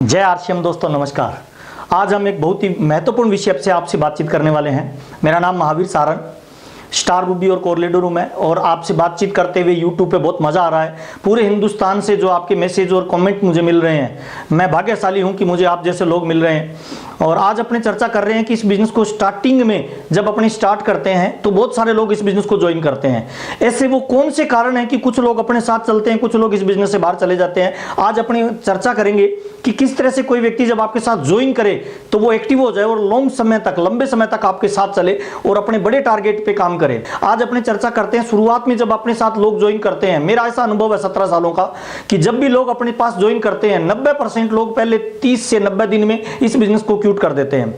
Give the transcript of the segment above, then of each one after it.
जय आरसीएम दोस्तों, नमस्कार। आज हम एक बहुत ही महत्वपूर्ण विषय से आपसे बातचीत करने वाले हैं। मेरा नाम महावीर सारन, स्टार बुद्धि और कोरलेडर हूं मैं, और आपसे बातचीत करते हुए यूट्यूब पे बहुत मजा आ रहा है। पूरे हिंदुस्तान से जो आपके मैसेज और कमेंट मुझे मिल रहे हैं, मैं भाग्यशाली हूं कि मुझे आप जैसे लोग मिल रहे हैं। और आज अपने चर्चा कर रहे हैं कि इस बिजनेस को स्टार्टिंग में जब अपने स्टार्ट करते हैं तो बहुत सारे लोग इस बिजनेस को ज्वाइन करते हैं। ऐसे वो कौन से कारण हैं कि कुछ लोग अपने साथ चलते हैं, कुछ लोग इस बिजनेस से बाहर चले जाते हैं। आज अपनी चर्चा करेंगे कि किस तरह से कोई व्यक्ति जब आपके साथ ज्वाइन करे तो वो एक्टिव हो जाए और लंबे समय तक आपके साथ चले और अपने बड़े टारगेट पे काम करे। आज अपने चर्चा करते हैं शुरुआत में जब अपने साथ लोग ज्वाइन करते हैं। मेरा ऐसा अनुभव है 17 सालों का कि जब भी लोग अपने पास ज्वाइन करते हैं 90% लोग पहले 30 से 90 दिन में इस बिजनेस को क्यूट कर देते हैं।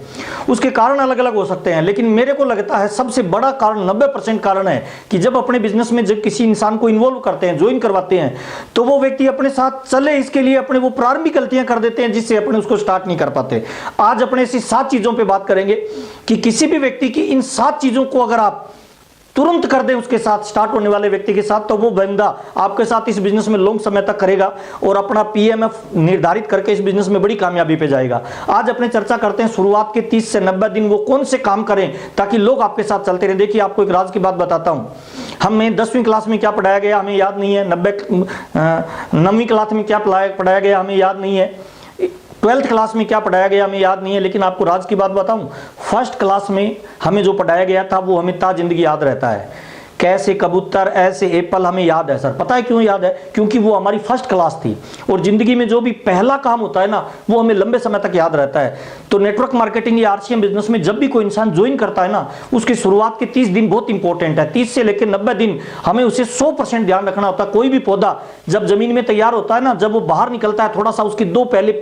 उसके कारण अलग अलग हो सकते हैं, लेकिन मेरे को लगता है सबसे बड़ा कारण 90% कारण है कि जब अपने बिजनेस में जब किसी इंसान को इन्वॉल्व करते हैं, ज्वाइन करवाते हैं, तो वो व्यक्ति अपने साथ चले इसके लिए अपने वो प्रारंभिक गलतियां कर देते हैं जिससे अपने उसको स्टार्ट नहीं कर पाते। आज अपने ऐसी 7 चीजों पे बात करेंगे कि किसी भी व्यक्ति की इन 7 चीजों को अगर आप तुरंत कर दें उसके साथ, स्टार्ट होने वाले व्यक्ति के साथ, तो वो बंदा आपके साथ इस बिजनेस में लंबे समय तक करेगा और अपना पीएमएफ निर्धारित करके इस बिजनेस में बड़ी कामयाबी पे जाएगा। आज अपने चर्चा करते हैं शुरुआत के 30 से 90 दिन वो कौन से काम करें ताकि लोग आपके साथ चलते रहे। देखिए, आपको एक राज की बात बताता हूं। हमें 10वीं क्लास में क्या पढ़ाया गया हमें याद नहीं है, 9वीं क्लास में क्या पढ़ाया गया हमें याद नहीं है, 12th क्लास में क्या पढ़ाया गया हमें याद नहीं है, लेकिन आपको राज की बात बताऊं, फर्स्ट क्लास में हमें जो पढ़ाया गया था वो हमें ता जिंदगी याद रहता है। कैसे कबूतर ऐसे एप्पल हमें याद है सर। पता है क्यों याद है? क्योंकि वो हमारी फर्स्ट क्लास थी और जिंदगी में जो भी पहला काम होता है ना वो हमें लंबे समय तक याद रहता है। तो नेटवर्क मार्केटिंग या आरसीएम बिजनेस में जब भी कोई इंसान ज्वाइन करता है ना, उसकी शुरुआत के 30 दिन बहुत इंपॉर्टेंट है। 30 से लेकर 90 दिन हमें उसे 100% ध्यान रखना होता है। कोई भी पौधा जब जमीन में तैयार होता है ना, जब वो बाहर निकलता है, थोड़ा सा उसके 2 पहले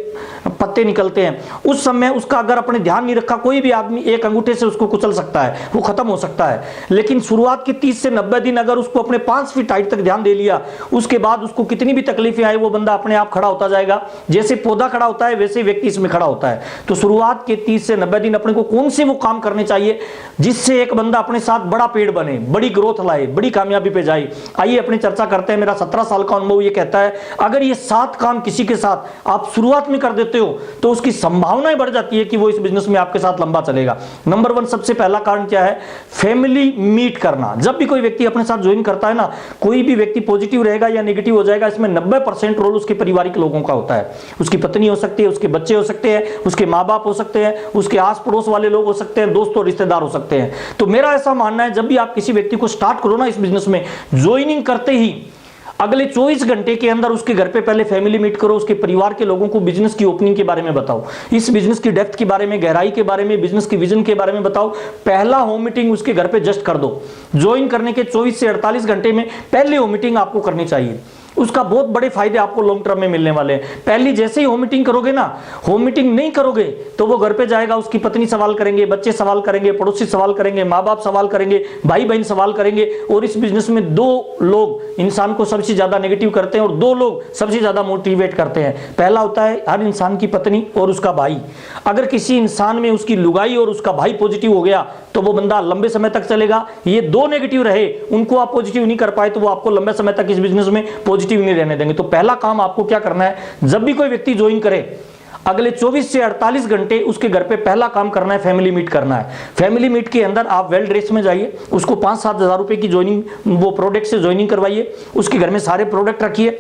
पत्ते निकलते हैं, उस समय उसका अगर अपने ध्यान नहीं रखा, कोई भी आदमी एक अंगूठे से उसको कुचल सकता है, वो खत्म हो सकता है। लेकिन शुरुआत के 30 से 90 दिन अगर उसको अपने 5 फीट हाइट तक ध्यान दे लिया, उसके बाद उसको कितनी भी तकलीफें आए वो बंदा अपने आप खड़ा होता जाएगा। जैसे पौधा खड़ा होता है वैसे व्यक्ति इसमें खड़ा होता है। तो शुरुआत के 30 से 90 दिन अपने को कौन से वो काम करने चाहिए जिससे एक बंदा अपने साथ बड़ा पेड़ बने, बड़ी ग्रोथ लाए, बड़ी कामयाबी पे जाए। आइए अपनी चर्चा करते हैं। मेरा 17 साल का अनुभव ये कहता है अगर ये 7 काम किसी के साथ आप शुरुआत में कर देते हो तो उसकी संभावनाएं बढ़ जाती है कि वो इस बिजनेस में आपके साथ लंबा चलेगा। नंबर 1 सबसे पहला कारण क्या है? फैमिली मीट करना। जब भी कोई व्यक्ति अपने साथ ज्वाइन करता है ना, कोई भी व्यक्ति पॉजिटिव रहेगा या नेगेटिव हो जाएगा, इसमें 90% रोल उसके पारिवारिक लोगों का होता है। उसकी पत्नी हो सकती है, उसके बच्चे हो सकते हैं, उसके माँ बाप हो सकते हैं, उसके आस पड़ोस वाले लोग हो सकते हैं, दोस्त और रिश्तेदार हो सकते हैं। तो मेरा ऐसा मानना है जब भी आप किसी व्यक्ति को स्टार्ट करो ना इस बिजनेस में, ज्वाइनिंग करते ही अगले 24 घंटे के अंदर उसके घर पे पहले फैमिली मीट करो, उसके परिवार के लोगों को बिजनेस की ओपनिंग के बारे में बताओ, इस बिजनेस की डेप्थ के बारे में, गहराई के बारे में, बिजनेस की विजन के बारे में बताओ। पहला होम मीटिंग उसके घर पे जस्ट कर दो। ज्वाइन करने के 24 से 48 घंटे में पहली होम मीटिंग आपको करनी चाहिए। उसका बहुत बड़े फायदे आपको लॉन्ग टर्म में मिलने वाले हैं। पहली जैसे ही होम मीटिंग करोगे ना, होम मीटिंग नहीं करोगे तो वो घर पे जाएगा, उसकी पत्नी सवाल करेंगे, बच्चे सवाल करेंगे, पड़ोसी सवाल करेंगे, माँ बाप सवाल करेंगे, भाई बहन सवाल करेंगे। और इस बिजनेस में 2 लोग इंसान को सबसे ज्यादा नेगेटिव करते हैं और 2 लोग सबसे ज्यादा मोटिवेट करते हैं। पहला होता है हर इंसान की पत्नी और उसका भाई। अगर किसी इंसान में उसकी लुगाई और उसका भाई पॉजिटिव हो गया तो वो बंदा लंबे समय तक चलेगा। ये 2 नेगेटिव रहे, उनको आप पॉजिटिव नहीं कर पाए तो वो आपको लंबे समय तक इस बिजनेस में पॉजिटिव नहीं रहने देंगे। तो पहला काम आपको क्या करना है, जब भी कोई व्यक्ति ज्वाइन करे अगले 24 से 48 घंटे उसके घर पे पहला काम करना है फैमिली मीट करना है। फैमिली मीट के अंदर आप वेल ड्रेस में जाइए, उसको 5-7 हज़ार रुपए की ज्वाइनिंग, वो प्रोडक्ट से ज्वाइनिंग करवाइए, उसके घर में सारे प्रोडक्ट रखिए,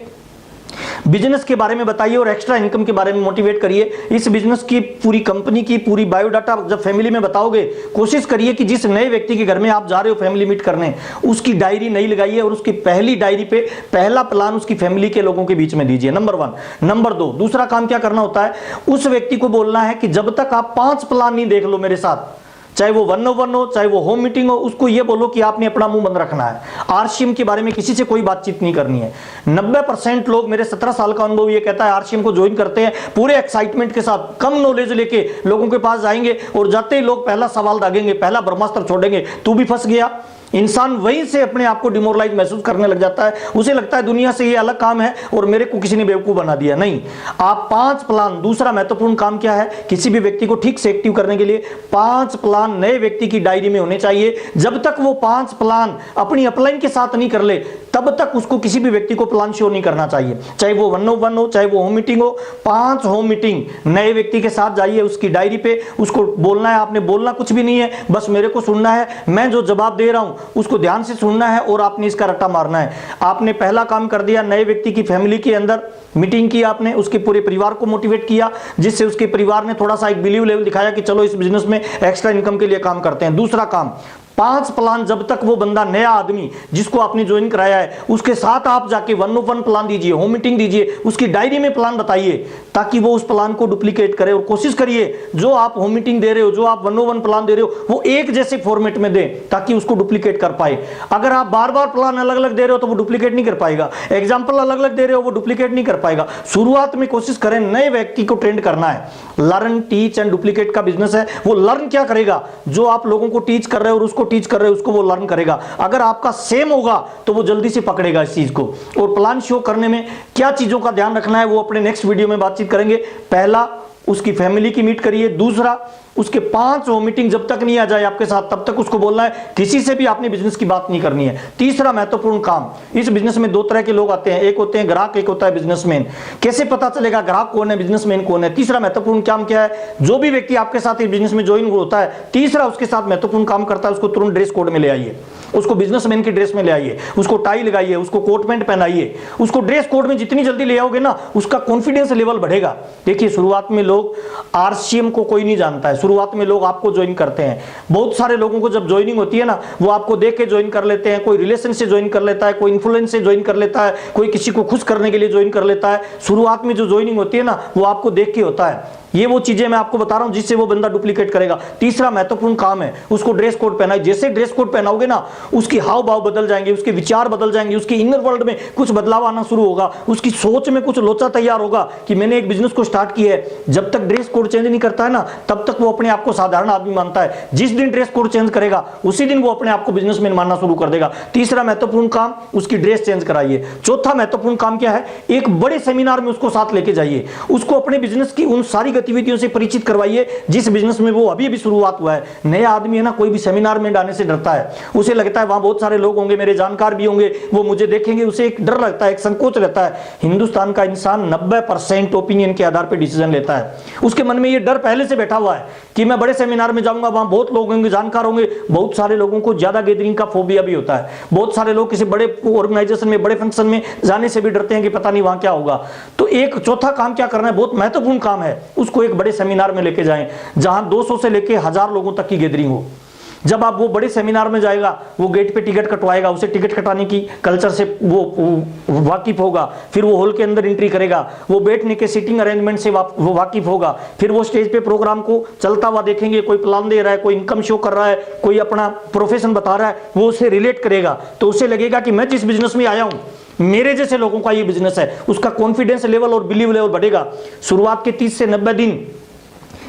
बिजनेस के बारे में बताइए और एक्स्ट्रा इनकम के बारे में मोटिवेट करिए। इस बिजनेस की पूरी कंपनी की पूरी बायोडाटा जब फैमिली में बताओगे, कोशिश करिए कि जिस नए व्यक्ति के घर में आप जा रहे हो फैमिली मीट करने, उसकी डायरी नहीं लगाइए और उसकी पहली डायरी पे पहला प्लान उसकी फैमिली के लोगों के बीच में दीजिए। नंबर 1। नंबर 2, दूसरा काम क्या करना होता है, उस व्यक्ति को बोलना है कि जब तक आप 5 प्लान नहीं देख लो मेरे साथ, चाहे वो 1-on-1 हो, चाहे वो होम मीटिंग हो, उसको ये बोलो कि आपने अपना मुंह बंद रखना है। आरसीएम के बारे में किसी से कोई बातचीत नहीं करनी है। 90% लोग, मेरे 17 साल का अनुभव ये कहता है, आरसीएम को ज्वाइन करते हैं पूरे एक्साइटमेंट के साथ, कम नॉलेज लेके लोगों के पास जाएंगे और जाते ही लोग पहला सवाल दागेंगे, पहला ब्रह्मास्त्र छोड़ेंगे, तू भी फंस गया, इंसान वहीं से अपने आप को डिमोरलाइज महसूस करने लग जाता है। उसे लगता है दुनिया से ये अलग काम है और मेरे को किसी ने बेवकूफ बना दिया। नहीं, आप 5 प्लान, दूसरा महत्वपूर्ण काम क्या है, किसी भी व्यक्ति को ठीक से एक्टिव करने के लिए 5 प्लान नए व्यक्ति की डायरी में होने चाहिए। जब तक वो 5 प्लान अपनी अपलाइन के साथ नहीं कर ले, तब तक उसको किसी भी व्यक्ति को प्लान शो नहीं करना चाहिए, चाहे वो 1-on-1 हो, चाहे वो होम मीटिंग हो। 5 होम मीटिंग नए व्यक्ति के साथ जाइए, उसकी डायरी पे उसको बोलना है। आपने बोलना कुछ भी नहीं है, बस मेरे को सुनना है, मैं जो जवाब दे रहा हूं उसको ध्यान से सुनना है और आपने इसका रट्टा मारना है। आपने पहला काम कर दिया, नए व्यक्ति की फैमिली के अंदर मीटिंग की, आपने उसके पूरे परिवार को मोटिवेट किया, जिससे उसके परिवार ने थोड़ा सा एक बिलीव लेवल दिखाया कि चलो इस बिजनेस में एक्स्ट्रा इनकम के लिए काम करते हैं। दूसरा काम, 5 प्लान जब तक वो बंदा, नया आदमी जिसको आपने ज्वाइन कराया है, उसके साथ आप जाके 1-on-1 प्लान दीजिए, होम मीटिंग दीजिए, उसकी डायरी में प्लान बताइए, ताकि वो उस प्लान को डुप्लीकेट करे। और कोशिश करिए जो आप होम मीटिंग दे रहे हो, जो आप 1-on-1 प्लान दे रहे हो, वो एक जैसे फॉर्मेट में दें ताकि उसको डुप्लीकेट कर पाए। अगर आप बार बार प्लान अलग अलग दे रहे हो तो वो डुप्लीकेट नहीं कर पाएगा। एग्जाम्पल अलग अलग दे रहे हो, वो डुप्लीकेट नहीं कर पाएगा। शुरुआत में कोशिश करें, नए व्यक्ति को ट्रेंड करना है। लर्न, टीच एंड डुप्लीकेट का बिजनेस है। वो लर्न क्या करेगा, जो आप लोगों को टीच कर रहे हो और उसको टीच कर रहे हो, उसको वो लर्न करेगा। अगर आपका सेम होगा तो वो जल्दी से पकड़ेगा इस चीज को। और प्लान शो करने में क्या चीजों का ध्यान रखना है वो अपने नेक्स्ट वीडियो में बातचीत करेंगे। पहला, उसकी फैमिली की मीट करिए। दूसरा, उसके 5 होम मीटिंग जब तक नहीं आ जाए आपके साथ, तब तक उसको बोलना है, किसी से भी आपने बिजनेस की बात नहीं करनी है। तीसरा महत्वपूर्ण काम, इस बिजनेस में 2 तरह के लोग आते हैं, एक होते हैं ग्राहक, एक होता है बिजनेसमैन। कैसे पता चलेगा ग्राहक कौन है, बिजनेसमैन कौन है? तीसरा महत्वपूर्ण काम क्या है, जो भी व्यक्ति आपके साथ इस बिजनेस में ज्वाइन होता है, तीसरा उसके साथ महत्वपूर्ण काम करता है, उसको तुरंत ड्रेस कोड में ले आइए, उसको बिजनेसमैन की ड्रेस में ले आइए, उसको टाई लगाइए, उसको कोट पैंट पहनाइए। उसको ड्रेस कोड में जितनी जल्दी ले आओगे ना, उसका कॉन्फिडेंस लेवल बढ़ेगा। देखिए, शुरुआत में लोग, आरसीएम को कोई नहीं जानता है, शुरुआत में लोग आपको ज्वाइन करते हैं। बहुत सारे लोगों को जब ज्वाइनिंग होती है ना, वो आपको देख के ज्वाइन कर लेते हैं। कोई रिलेशन से ज्वाइन कर लेता है, कोई इन्फ्लुएंस से ज्वाइन कर लेता है, कोई किसी को खुश करने के लिए ज्वाइन कर लेता है। शुरुआत में जो ज्वाइनिंग होती है ना, वो आपको देख के होता है। ये वो चीजें मैं आपको बता रहा हूं जिससे वो बंदा डुप्लीकेट करेगा। तीसरा महत्वपूर्ण काम है, उसको ड्रेस कोड पहनाए। जैसे ड्रेस कोड पहनाओगे ना, उसकी हाव भाव बदल जाएंगे, उसके विचार बदल जाएंगे, उसके इनर वर्ल्ड में कुछ बदलाव आना शुरू होगा, उसकी सोच में कुछ लोचा तैयार होगा कि मैंने एक बिजनेस को स्टार्ट किया है। जब तक ड्रेस कोड चेंज नहीं करता है ना, तब तक वो अपने आप को साधारण आदमी मानता है। जिस दिन ड्रेस कोड चेंज करेगा, उसी दिन वो अपने आप को बिजनेसमैन मानना शुरू कर देगा। तीसरा महत्वपूर्ण काम, उसकी ड्रेस चेंज कराइए। चौथा महत्वपूर्ण काम क्या है, एक बड़े सेमिनार में उसको साथ लेके जाइए, उसको अपने बिजनेस की उन सारी गतिविधियों से परिचित करवाइए जिस बिजनेस में वो अभी शुरुआत हुआ है। नया आदमी है ना, कोई भी सेमिनार में जाने से डरता है, उसे लगता है वहां बहुत सारे लोग होंगे, मेरे जानकार भी होंगे, वो मुझे देखेंगे, उसे एक डर लगता है, एक संकोच रहता है। हिंदुस्तान का इंसान 90% ओपिनियन के आधार पर डिसीजन लेता है। उसके मन में ये डर पहले से बैठा हुआ है कि मैं बड़े सेमिनार में जाऊंगा, वहां बहुत लोग होंगे, जानकार होंगे। बहुत सारे लोगों को ज्यादा गैदरिंग का फोबिया भी होता है। बहुत सारे लोग किसी बड़े ऑर्गेनाइजेशन में, बड़े फंक्शन में जाने से भी डरते हैं कि पता नहीं वहां क्या होगा। तो एक चौथा काम क्या करना है, बहुत महत्वपूर्ण काम है, उसको एक बड़े सेमिनार में लेके जाएं जहां 200 से लेके 1000 लोगों तक की गैदरिंग हो। जब आप वो बड़े सेमिनार में जाएगा, वो गेट पे टिकट कटवाएगा, उसे टिकट कटाने की कल्चर से वो वाकिफ होगा। फिर वो हॉल के अंदर एंट्री करेगा, वो बैठने के सीटिंग अरेंजमेंट से वो वाकिफ होगा। फिर वो स्टेज पे प्रोग्राम को चलता हुआ देखेंगे, कोई प्लान दे रहा है, कोई इनकम शो कर रहा है, कोई अपना प्रोफेशन बता रहा है, वो उसे रिलेट करेगा। तो उसे लगेगा कि मैं जिस बिजनेस में आया हूं, मेरे जैसे लोगों का ये बिजनेस है। उसका कॉन्फिडेंस लेवल और बिलीव लेवल बढ़ेगा। शुरुआत के 30 से 90 दिन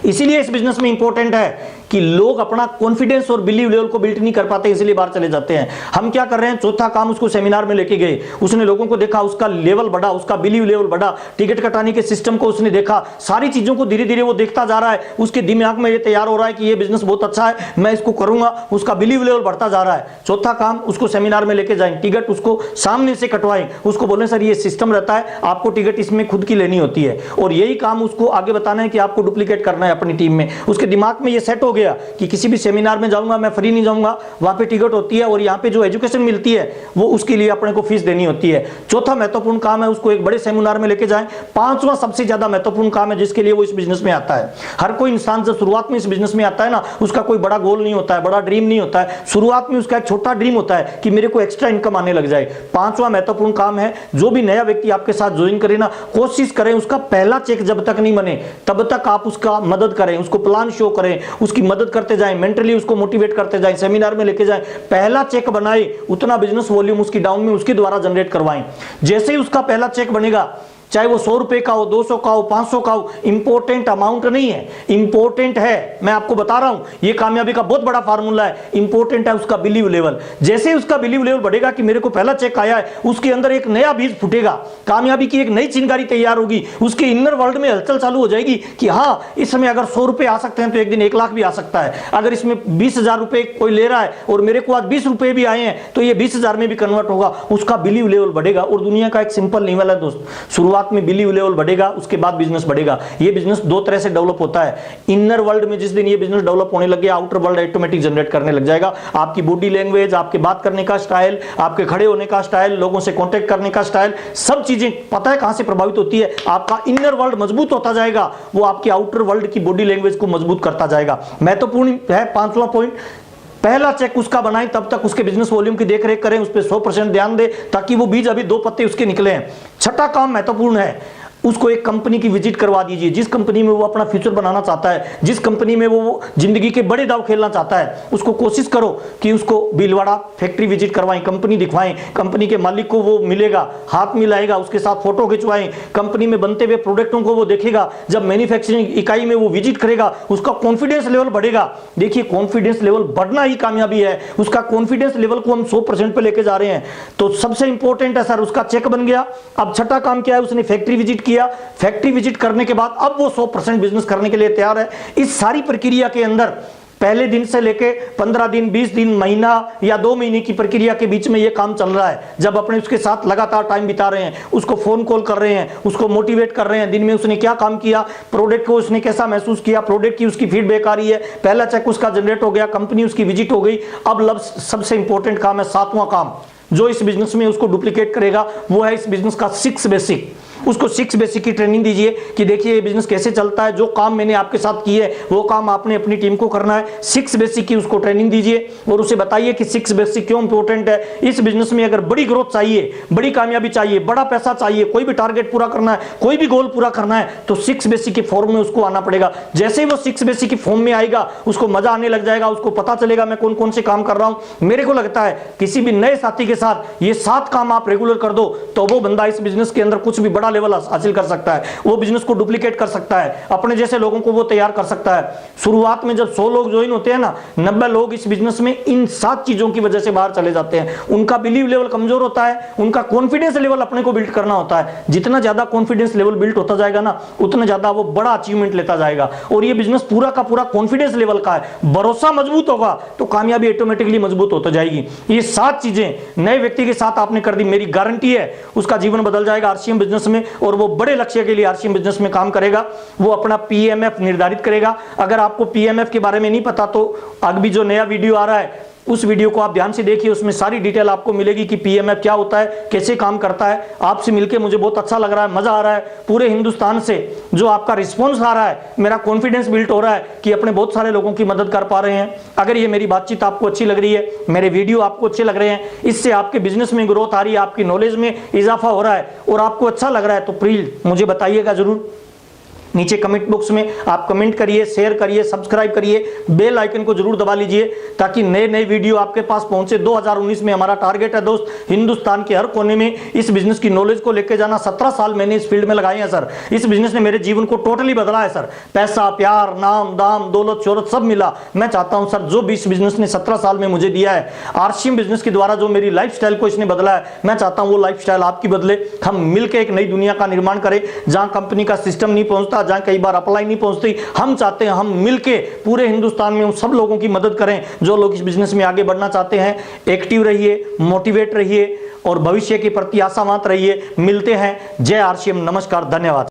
इसीलिए इस बिजनेस में इंपॉर्टेंट है कि लोग अपना कॉन्फिडेंस और बिलीव लेवल को बिल्ड नहीं कर पाते, इसलिए बाहर चले जाते हैं। हम क्या कर रहे हैं, चौथा काम, उसको सेमिनार में लेके गए, उसने लोगों को देखा, उसका लेवल बढ़ा, उसका बिलीव लेवल बढ़ा, टिकट कटाने के सिस्टम को उसने देखा, सारी चीजों को धीरे धीरे वो देखता जा रहा है। उसके दिमाग में ये तैयार हो रहा है कि ये बिजनेस बहुत अच्छा है, मैं इसको करूंगा, उसका बिलीव लेवल बढ़ता जा रहा है। चौथा काम, उसको सेमिनार में लेके जाएं, टिकट उसको सामने से कटवाएं, उसको बोलें सर ये सिस्टम रहता है, आपको टिकट इसमें खुद की लेनी होती है। और यही काम उसको आगे बताना है कि आपको डुप्लीकेट करना है अपनी टीम में। उसके दिमाग में ये सेट हो गया कि किसी भी सेमिनार में जाऊंगा, मैं फ्री नहीं जाऊंगा, वहां पे टिकट होती है और यहाँ पे जो एजुकेशन मिलती है वो उसके लिए अपने को फीस देनी होती है। चौथा महत्वपूर्ण काम है, उसको एक बड़े सेमिनार में लेके जाएं। पांचवा सबसे ज्यादा महत्वपूर्ण काम है जिसके लिए वो इस बिजनेस में आता है। हर कोई इंसान जब शुरुआत में इस बिजनेस में आता है ना, उसका कोई बड़ा गोल नहीं होता है, बड़ा ड्रीम नहीं होता है। शुरुआत में उसका एक छोटा ड्रीम होता है कि मेरे को एक्स्ट्रा इनकम आने लग जाए। पांचवा महत्वपूर्ण काम है, जो भी नया व्यक्ति आपके साथ ज्वाइन करे ना, कोशिश करें उसका पहला चेक जब तक नहीं बने तब तक आप उसका मदद करें, उसको प्लान शो करें, उसकी मदद करते जाएं, मेंटली उसको मोटिवेट करते जाएं, सेमिनार में लेके जाएं। पहला चेक बनाए, उतना बिजनेस वॉल्यूम उसकी डाउन में उसके द्वारा जनरेट करवाएं। जैसे ही उसका पहला चेक बनेगा, चाहे वो 100 रुपए का हो, 200 का हो, 500 का हो, इंपॉर्टेंट अमाउंट नहीं है, इंपॉर्टेंट है, मैं आपको बता रहा हूं, ये कामयाबी का बहुत बड़ा फार्मूला है, इंपॉर्टेंट है उसका बिलीव लेवल। जैसे उसका बिलीव लेवल बढ़ेगा कि मेरे को पहला चेक आया है, उसके अंदर एक नया बीज फूटेगा, कामयाबी की एक नई चिंगारी तैयार होगी, उसके इनर वर्ल्ड में हलचल चालू हो जाएगी कि हाँ, इस समय अगर 100 रुपए आ सकते हैं तो एक दिन 1 लाख भी आ सकता है। अगर इसमें 20,000 रुपए कोई ले रहा है और मेरे को आज 20 रुपए भी आए हैं तो ये 20,000 में भी कन्वर्ट होगा, उसका बिलीव लेवल बढ़ेगा। और दुनिया का एक सिंपल नियम है दोस्त, शुरुआत में बिलीव लेवल बढ़ेगा, उसके बाद बिजनेस बढ़ेगा। ये बिजनेस दो तरह से डेवलप होता है। इनर वर्ल्ड में जिस दिन ये बिजनेस डेवलप होने लगे, आउटर वर्ल्ड ऑटोमेटिक जनरेट करने लग जाएगा। आपकी बॉडी लैंग्वेज, आपके बात करने का स्टाइल, आपके खड़े होने का स्टाइल, लोगों से कांटेक्ट करने का स्टाइल, सब चीजें पता है कहां से प्रभावित होती है। आपका इनर वर्ल्ड मजबूत होता जाएगा, वो आपकी आउटर वर्ल्ड की बॉडी लैंग्वेज को मजबूत करता जाएगा। महत्वपूर्ण है 5वां पॉइंट, पहला चेक उसका बनाएं, तब तक उसके बिजनेस वॉल्यूम की देखरेख करें, उस पर 100% ध्यान दें ताकि वो बीज अभी 2 पत्ते उसके निकले हैं। छठा काम महत्वपूर्ण है, उसको एक कंपनी की विजिट करवा दीजिए, जिस कंपनी में वो अपना फ्यूचर बनाना चाहता है, जिस कंपनी में वो जिंदगी के बड़े दाव खेलना चाहता है, उसको कोशिश करो कि उसको भीलवाड़ा फैक्ट्री विजिट करवाएं, कंपनी दिखवाएं, कंपनी के मालिक को वो मिलेगा, हाथ मिलाएगा, उसके साथ फोटो खिंचवाएं, कंपनी में बनते हुए प्रोडक्टों को वो देखेगा। जब मैन्युफैक्चरिंग इकाई में वो विजिट करेगा, उसका कॉन्फिडेंस लेवल बढ़ेगा। देखिए, कॉन्फिडेंस लेवल बढ़ना ही कामयाबी है। उसका कॉन्फिडेंस लेवल को हम 100% पे लेके जा रहे हैं। तो सबसे इंपॉर्टेंट है सर, उसका चेक बन गया। अब छठा काम क्या है, उसने फैक्ट्री विजिट किया। फैक्ट्री विजिट करने के बाद अब वो 100% बिजनेस करने के लिए तैयार है। इस सारी प्रक्रिया के अंदर पहले दिन से लेके 15 दिन, 20 दिन, महीना या 2 महीने की प्रक्रिया के बीच में ये काम चल रहा है। जब अपने उसके साथ लगातार टाइम बिता रहे हैं, उसको फोन कॉल कर रहे हैं, उसको मोटिवेट कर रहे हैं, दिन में उसने क्या काम किया, प्रोडक्ट को उसने कैसा महसूस किया, प्रोडक्ट की उसकी फीडबैक आ रही है, पहला चेक उसका जनरेट हो गया, कंपनी उसकी विजिट हो गई। अब सबसे इंपॉर्टेंट काम है 7वां काम, जो इस बिजनेस में उसको डुप्लीकेट करेगा, वो है इस बिजनेस का 6 बेसिक। उसको 6 बेसिक की ट्रेनिंग दीजिए कि देखिए ये बिजनेस कैसे चलता है, जो काम मैंने आपके साथ किए है वो काम आपने अपनी टीम को करना है। 6 बेसिक की उसको ट्रेनिंग दीजिए और उसे बताइए कि 6 बेसिक क्यों इंपॉर्टेंट है। इस बिजनेस में अगर बड़ी ग्रोथ चाहिए, बड़ी कामयाबी चाहिए, बड़ा पैसा चाहिए, कोई भी टारगेट पूरा करना है, कोई भी गोल पूरा करना है, तो 6 बेसिक की फॉर्म में उसको आना पड़ेगा। जैसे ही वो 6 बेसिक की फॉर्म में आएगा, उसको मजा आने लग जाएगा, उसको पता चलेगा मैं कौन कौन से काम कर रहा हूं। मेरे को लगता है किसी भी नए साथी के साथ ये 7 काम आप रेगुलर कर दो तो वो बंदा इस बिजनेस के अंदर कुछ भी बड़ा लेवल हासिल कर सकता है, वो बिजनेस को डुप्लीकेट कर सकता है, अपने जैसे लोगों को वो तैयार कर सकता है। शुरुआत में जब 100 लोग ज्वाइन होते हैं ना, 90 लोग इस बिजनेस में इन 7 चीजों की वजह से बाहर चले जाते हैं। उनका बिलीव लेवल कमजोर होता है, उनका कॉन्फिडेंस लेवल अपने को बिल्ड करना होता है। जितना ज्यादा कॉन्फिडेंस लेवल बिल्ड होता जाएगा ना, उतना ज्यादा वो बड़ा अचीवमेंट लेता जाएगा। और ये बिजनेस पूरा का पूरा कॉन्फिडेंस लेवल का है। भरोसा मजबूत होगा तो कामयाबी ऑटोमेटिकली मजबूत होती जाएगी। ये 7 चीजें नए व्यक्ति के साथ आपने कर दी, मेरी गारंटी है उसका जीवन बदल जाएगा आरसीएम बिजनेस में, और वो बड़े लक्ष्य के लिए आरसीएम बिजनेस में काम करेगा। वो अपना पीएमएफ निर्धारित करेगा। अगर आपको पीएमएफ के बारे में नहीं पता तो अभी जो नया वीडियो आ रहा है उस वीडियो को आप ध्यान से देखिए, उसमें सारी डिटेल आपको मिलेगी कि पीएमएफ क्या होता है, कैसे काम करता है। आपसे मिलकर मुझे बहुत अच्छा लग रहा है, मजा आ रहा है। पूरे हिंदुस्तान से जो आपका रिस्पॉन्स आ रहा है, मेरा कॉन्फिडेंस बिल्ड हो रहा है कि अपने बहुत सारे लोगों की मदद कर पा रहे हैं। अगर ये मेरी बातचीत आपको अच्छी लग रही है, मेरे वीडियो आपको अच्छे लग रहे हैं, इससे आपके बिजनेस में ग्रोथ आ रही है, आपकी नॉलेज में इजाफा हो रहा है और आपको अच्छा लग रहा है, तो प्लीज मुझे बताइएगा जरूर। नीचे कमेंट बॉक्स में आप कमेंट करिए, शेयर करिए, सब्सक्राइब करिए, बेल आइकन को जरूर दबा लीजिए ताकि नए नए वीडियो आपके पास पहुंचे। 2019 में हमारा टारगेट है दोस्त, हिंदुस्तान के हर कोने में इस बिजनेस की नॉलेज को लेकर जाना। 17 साल मैंने इस फील्ड में लगाए हैं सर। इस बिजनेस ने मेरे जीवन को टोटली बदला है सर। पैसा, प्यार, नाम, दाम, दौलत, शोहरत सब मिला। मैं चाहता हूं सर, जो भी इस बिजनेस ने 17 साल में मुझे दिया है, आरसीएम बिजनेस के द्वारा जो मेरी लाइफस्टाइल को इसने बदला है, मैं चाहता हूं वो लाइफस्टाइल आपकी बदले। हम मिलकर एक नई दुनिया का निर्माण करें जहां कंपनी का सिस्टम नहीं पहुंचता, जहां कई बार अप्लाई नहीं पहुंचती। हम चाहते हैं हम मिलके पूरे हिंदुस्तान में उन सब लोगों की मदद करें जो लोग इस बिजनेस में आगे बढ़ना चाहते हैं। एक्टिव रहिए, मोटिवेट रहिए और भविष्य के प्रति आशावान रहिए। मिलते हैं। जय आरसीएम। नमस्कार, धन्यवाद।